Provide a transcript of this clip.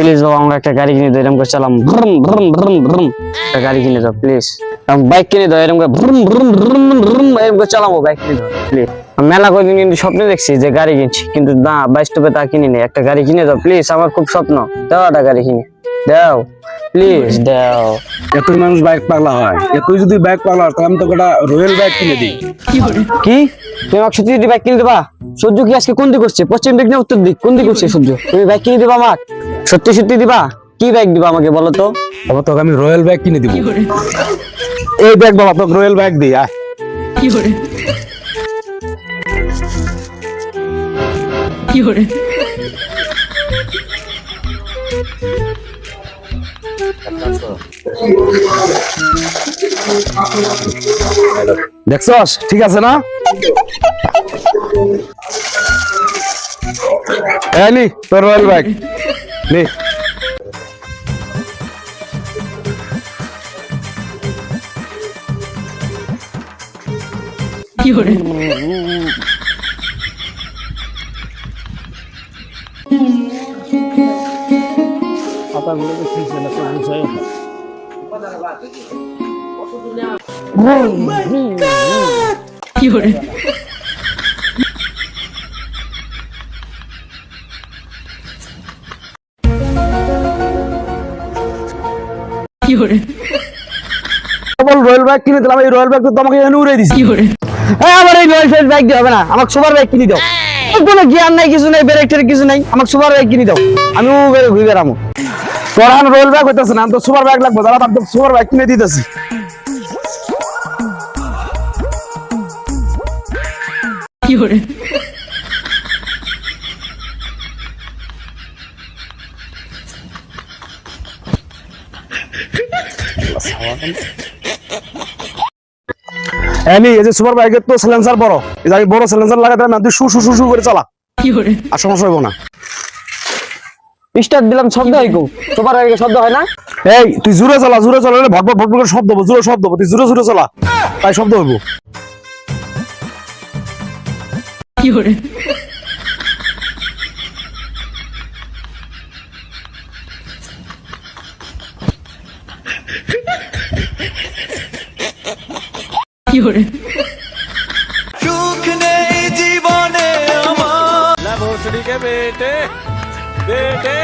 Please বাবা আমাকে একটা গাড়ি কিনে দাও, এরকম করে চালাম ভ্রুম ভ্রুম ভ্রুম ভ্রুম। একটা গাড়ি কিনে দাও প্লিজ, বাইক কিনে দাও এরকম করে ভ্রুম ভ্রুম ভ্রুম ভ্রুম এরকম করে চালাবো, বাইক কিনে দাও প্লিজ। মেলা কদিন কিন্তু স্বপ্নে দেখছি যে গাড়ি কিনছি, কিন্তু না বাস্তবে তা কিনি নেই। একটা গাড়ি কিনে দাও প্লিজ, আমার খুব স্বপ্ন, দাও একটা গাড়ি কিনে দাও প্লিজ দাও। এতই মানুষ বাইক পাগলা হয়, তুই যদি বাইক পাগলা হয় তাহলে আমি তোকে একটা রয়্যাল বাইক কিনে দিই। কি তুমি আমাকে সত্যি যদি বাইক কিনে দেবা? সূর্য কি আজকে কোন দিক করছে, পশ্চিম দিক না উত্তর দিক, কোন দিক করছে সূর্য? তুমি বাইক কিনে দিবা আমাকে? সত্যি সত্যি দিবা? কি বাইক দিবা আমাকে বলো তো? বাবা তোকে আমি রয়্যাল বাইক কিনে দিব। এই দেখ বাবা তোকে রয়্যাল বাইক দিই, আয়। দেখছস ঠিক আছে না? নি তোর রয়্যাল বাইক নে। রয়্যাল বাইক কিনে দিলাম, এই রয়্যাল বাইক তো আমাকে এনে উড়ে দিছি। আমার এই রয়্যাল বাইক দিয়ে হবে না, আমাকে সুপার বাইক কিনে দাও। কোনো জ্ঞান নাই, কিছু নাই, ব্রেকের কিছু নাই, আমাকে সুপার বাইক কিনে দাও, আমি ঘুরে বেড়াবো। তোর এখন রয়্যাল বাইক হইতেছে না, আমি তো সুপার বাইক লাগবে, দাঁড়া আমি তো সুপার বাইক কিনে দিতেছি। এই যে সুপার বাইকের তো সাইলেন্সার বড়, এই যে আমি বড় সাইলেন্সার লাগাতে না, তুই শু শু শু শু করে চালা, আর সমস্যা হইব না। স্টার্ট দিলাম শব্দ হয়, গো সুপার বাইকের শব্দ হয় না? এই তুই জোরে চালা, জোরে চালালে ভটভট ভটভট করে শব্দ হবো, জোরে শব্দ হবো, তুই জোরে জোরে চালা, তাই শব্দ হইব। সুখ নেই জীবনে আমার, ভোসড়ি কে বেটে বেটে